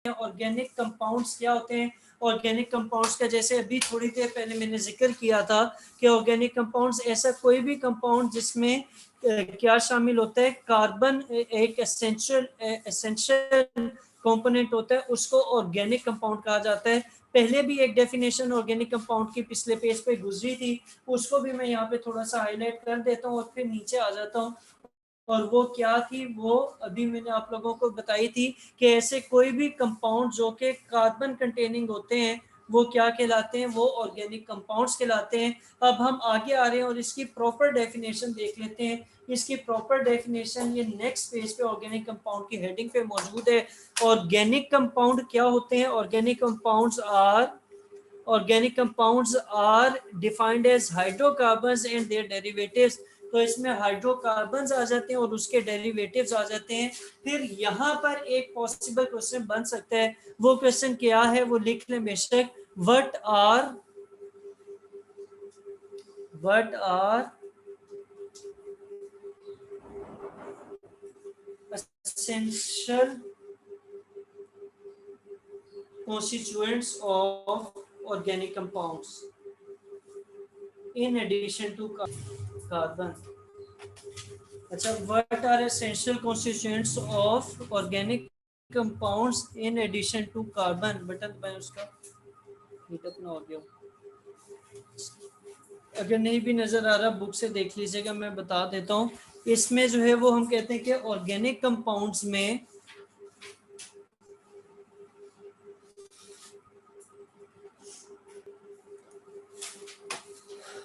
हैं organic compounds क्या होते हैं। ऑर्गेनिक कंपाउंड्स का जैसे अभी थोड़ी देर पहले मैंने जिक्र किया था कि ऑर्गेनिक कंपाउंड्स ऐसा कोई भी कंपाउंड जिसमें क्या शामिल होता है, कार्बन एक एसेंशियल कंपोनेंट होता है, उसको ऑर्गेनिक कंपाउंड कहा जाता है। पहले भी एक डेफिनेशन ऑर्गेनिक कंपाउंड की पिछले पेज पे गुजरी थी, उसको भी मैं यहाँ पे थोड़ा सा हाईलाइट कर देता हूँ और फिर नीचे आ जाता हूँ। और वो क्या थी, वो अभी मैंने आप लोगों को बताई थी कि ऐसे कोई भी कंपाउंड जो कि कार्बन कंटेनिंग होते हैं वो क्या कहलाते हैं, वो ऑर्गेनिक कंपाउंड्स कहलाते हैं। अब हम आगे आ रहे हैं और इसकी प्रॉपर डेफिनेशन देख लेते हैं। इसकी प्रॉपर डेफिनेशन ये नेक्स्ट पेज पे ऑर्गेनिक कंपाउंड की हेडिंग पे मौजूद है। ऑर्गेनिक कंपाउंड क्या होते हैं? Organic compounds are defined as hydrocarbons and their derivatives। तो इसमें हाइड्रोकार्बन्स आ जाते हैं और उसके डेरिवेटिव्स आ जाते हैं। फिर यहाँ पर एक पॉसिबल क्वेश्चन बन सकता है, वो क्वेश्चन क्या है वो लिख लें बेशक। what are essential constituents of organic compounds in addition to carbon। अच्छा, what are essential constituents of organic compounds in addition to carbon। Button दबाएं उसका, हीटअप ना हो गया। अगर नहीं भी नजर आ रहा बुक से देख लीजिएगा, मैं बता देता हूँ। इसमें जो है वो हम कहते हैं कि ऑर्गेनिक कंपाउंड्स में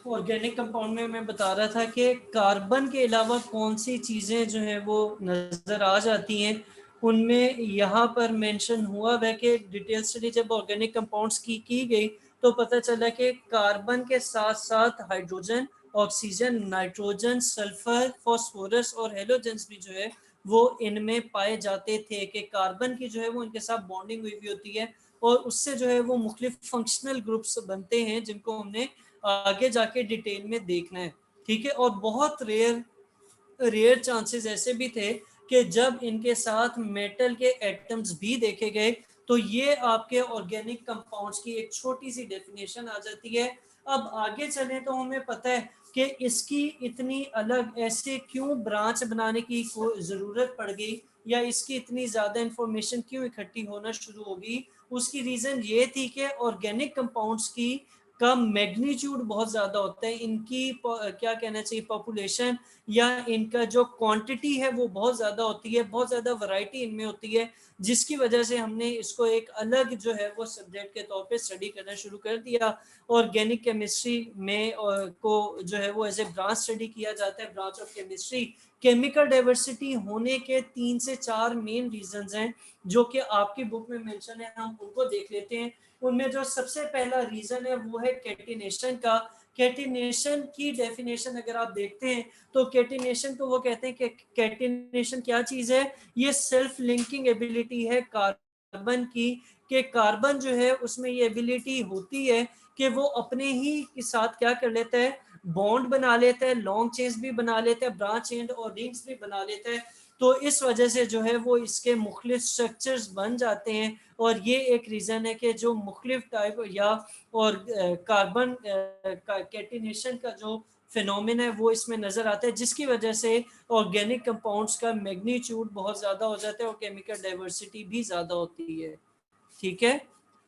ऑर्गेनिक कंपाउंड में मैं बता रहा था कि कार्बन के अलावा कौन सी चीज़ें जो है वो नज़र आ जाती हैं। उनमें यहाँ पर मेंशन हुआ है कि डिटेल स्टडी जब ऑर्गेनिक कंपाउंड्स की गई तो पता चला कि कार्बन के साथ साथ hydrogen, oxygen, nitrogen, sulphur, phosphorus और हेलोजेंस भी जो है वो इनमें पाए जाते थे। कि कार्बन की जो है वो इनके साथ बॉन्डिंग हुई हुई होती है और उससे जो है वो मुख्तलिफ फंक्शनल ग्रुप्स बनते हैं जिनको हमने आगे जाके डिटेल में देखना है। ठीक है, और बहुत रेयर चांसेस ऐसे भी थे कि जब इनके साथ मेटल के एटम्स भी देखे गए। तो ये आपके ऑर्गेनिक कंपाउंड्स की एक छोटी सी डेफिनेशन आ जाती है। अब आगे चलें तो हमें पता है कि इसकी इतनी अलग ऐसे क्यों ब्रांच बनाने की ज़रूरत पड़ गई, या इसकी इतनी ज़्यादा इंफॉर्मेशन क्यों इकट्ठी होना शुरू होगी। उसकी रीज़न ये थी कि ऑर्गेनिक कंपाउंड्स की का मैग्नीट्यूड बहुत ज़्यादा होता है, इनकी क्या कहना चाहिए पॉपुलेशन या इनका जो क्वांटिटी है वो बहुत ज़्यादा होती है, बहुत ज़्यादा वैरायटी इनमें होती है, जिसकी वजह से हमने इसको एक अलग जो है वो सब्जेक्ट के तौर पे स्टडी करना शुरू कर दिया। ऑर्गेनिक केमिस्ट्री में को जो है वो एज ए ब्रांच स्टडी किया जाता है, branch of chemistry. Chemical diversity होने के 3 से 4 मेन रीजंस हैं जो कि आपकी बुक में मेंशन है, हम उनको देख लेते हैं। उनमें जो सबसे पहला रीजन है वो है कैटिनेशन का। कैटिनेशन की डेफिनेशन अगर आप देखते हैं तो कैटिनेशन को वो कहते हैं कि कैटिनेशन क्या चीज है, ये सेल्फ लिंकिंग एबिलिटी है कार्बन की। कि कार्बन जो है उसमें ये एबिलिटी होती है कि वो अपने ही के साथ क्या कर लेता है, बॉन्ड बना लेता है, लॉन्ग चेन्स भी बना लेता है, ब्रांच एंड और रिंग्स भी बना लेता है। तो इस वजह से जो है वो इसके मुख्तलिफ स्ट्रक्चर्स बन जाते हैं। और ये एक रीज़न है कि जो मुख्तलिफ टाइप या और कार्बन कैटिनेशन का जो फिनोमिना है वो इसमें नज़र आता है, जिसकी वजह से ऑर्गेनिक कंपाउंड्स का मैग्नीट्यूड बहुत ज़्यादा हो जाता है और केमिकल डाइवर्सिटी भी ज़्यादा होती है। ठीक है।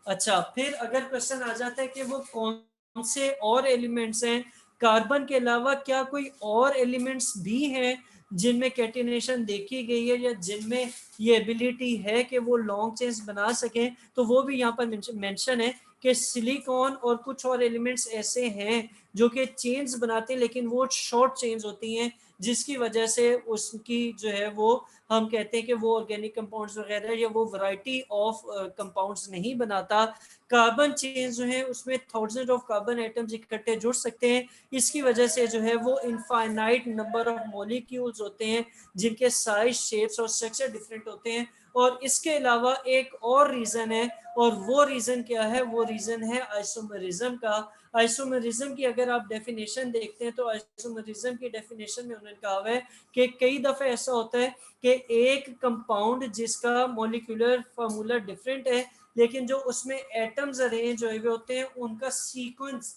अच्छा, फिर अगर क्वेश्चन आ जाता है कि वो कौन से और एलिमेंट्स हैं कार्बन के अलावा, क्या कोई और एलिमेंट्स भी हैं जिनमें कैटिनेशन देखी गई है या जिनमें ये एबिलिटी है कि वो लॉन्ग चेन्स बना सकें, तो वो भी यहाँ पर मेंशन है कि सिलिकॉन और कुछ और एलिमेंट्स ऐसे हैं जो कि चेन्स बनाते हैं लेकिन वो शॉर्ट चेन्स होती हैं, जिसकी वजह से उसकी जो है वो हम कहते हैं कि वो ऑर्गेनिक कंपाउंड्स वगैरह या वो वैरायटी ऑफ कंपाउंड्स नहीं बनाता। कार्बन चेन जो है उसमें थाउजेंड ऑफ कार्बन एटम्स इकट्ठे जुड़ सकते हैं, इसकी वजह से जो है वो इनफाइनाइट नंबर ऑफ मॉलिक्यूल्स होते हैं जिनके साइज, शेप्स और स्ट्रक्चर डिफरेंट होते हैं। और इसके अलावा एक और रीज़न है, और वो रीज़न क्या है, वो रीज़न है आइसोमरिज्म का। आइसोमरिज्म की अगर आप डेफिनेशन देखते हैं तो आइसोमरिज्म की डेफिनेशन में उन्होंने कहा हुआ है कि कई दफ़े ऐसा होता है कि एक कंपाउंड जिसका मॉलिक्यूलर फार्मूला डिफरेंट है, लेकिन जो उसमें एटम्स अरेंज हुए हुए होते हैं उनका सीक्वेंस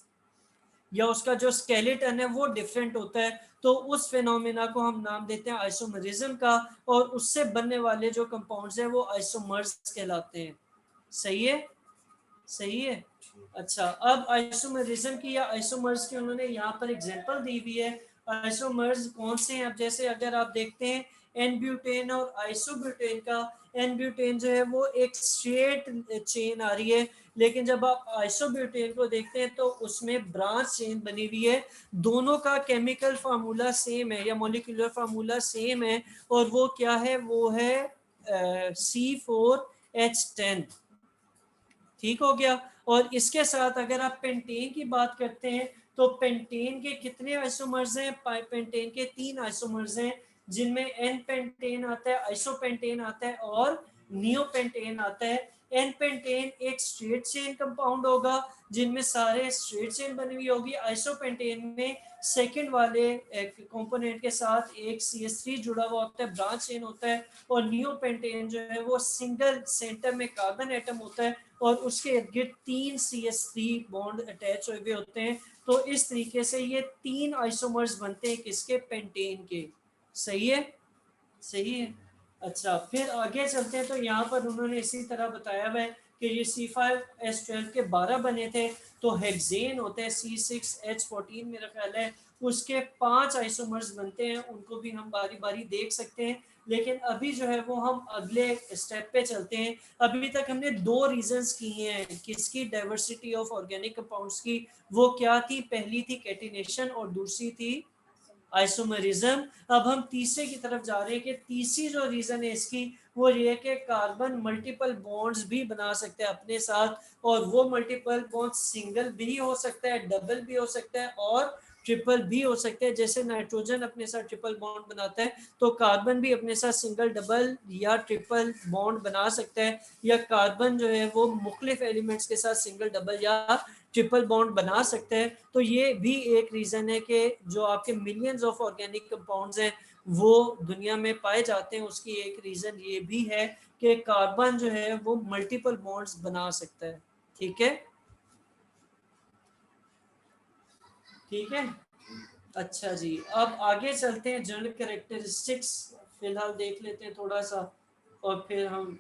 या उसका जो स्केलेटन है वो डिफरेंट होता है, तो उस फिनोमेना को हम नाम देते हैं आइसोमरिज्म का, और उससे बनने वाले जो कंपाउंड्स हैं वो आइसोमर्स कहलाते हैं। सही है, सही है। अच्छा, अब आइसोमरिज्म की या आइसोमर्स की उन्होंने यहाँ पर एग्जांपल दी हुई है। आइसोमर्स कौन से हैं? अब जैसे अगर आप देखते हैं एन ब्यूटेन और आइसोब्यूटेन का, एन ब्यूटेन जो है वो एक स्ट्रेट चेन आ रही है, लेकिन जब आप आइसोब्यूटेन को देखते हैं तो उसमें ब्रांच चेन बनी हुई है। दोनों का केमिकल फार्मूला सेम है या मॉलिक्यूलर फार्मूला सेम है, और वो क्या है, वो है C4H10। ठीक हो गया। और इसके साथ अगर आप पेंटेन की बात करते हैं तो पेंटेन के कितने आइसोमर्स हैं? पेंटेन के 3 आइसोमर्स हैं, जिनमें एन पेंटेन आता है, आइसोपेंटेन आता है और नियोपेंटेन आता है। एन पेंटेन एक स्ट्रेट चेन कंपाउंड होगा जिनमें सारे स्ट्रेट चेन बनी हुई होगी। आइसोपेंटेन में सेकंड वाले कंपोनेंट के साथ एक CH3 जुड़ा हुआ होता है, ब्रांच चेन होता है। और नियोपेंटेन जो है वो सिंगल सेंटर में कार्बन एटम होता है और उसके इर्द गिर्द 3 CH3 बॉन्ड अटैच हुए होते हैं। तो इस तरीके से ये 3 आइसोमर्स बनते हैं किसके? पेंटेन के। सही है, सही है। अच्छा, फिर आगे चलते हैं तो यहाँ पर उन्होंने इसी तरह बताया हुआ है कि ये C5H12 के 12 बने थे, तो हेक्सेन होते हैं C6H14 मेरा ख्याल है, उसके 5 आइसोमर्स बनते हैं। उनको भी हम बारी बारी देख सकते हैं, लेकिन अभी जो है वो हम अगले स्टेप पे चलते हैं। अभी तक हमने 2 रीजंस किए हैं किसकी, डाइवर्सिटी ऑफ ऑर्गेनिक कंपाउंड्स की। वो क्या थी? पहली थी कैटिनेशन और दूसरी थी आइसोमरिज्म। अब हम तीसरे की तरफ जा रहे हैं कि तीसरी जो रीजन है इसकी वो ये है कि कार्बन मल्टीपल बॉन्ड्स भी बना सकते हैं अपने साथ, और वो मल्टीपल बॉन्ड सिंगल भी हो सकता है, डबल भी हो सकता है और ट्रिपल भी हो सकते हैं। जैसे नाइट्रोजन अपने साथ ट्रिपल बॉन्ड बनाता है, तो कार्बन भी अपने साथ सिंगल, डबल या ट्रिपल बॉन्ड बना सकता है, या कार्बन जो है वो मुख्तलिफ एलिमेंट्स के साथ सिंगल, डबल या ट्रिपल बॉन्ड बना सकते हैं। तो ये भी एक रीज़न है कि जो आपके मिलियंस ऑफ ऑर्गेनिक कंपाउंड्स हैं वो दुनिया में पाए जाते हैं, उसकी एक रीज़न ये भी है कि कार्बन जो है वो मल्टीपल बॉन्ड्स बना सकता है। ठीक है, ठीक है। अच्छा जी, अब आगे चलते हैं जनरल कैरेक्टरिस्टिक्स फिलहाल देख लेते हैं थोड़ा सा, और फिर हम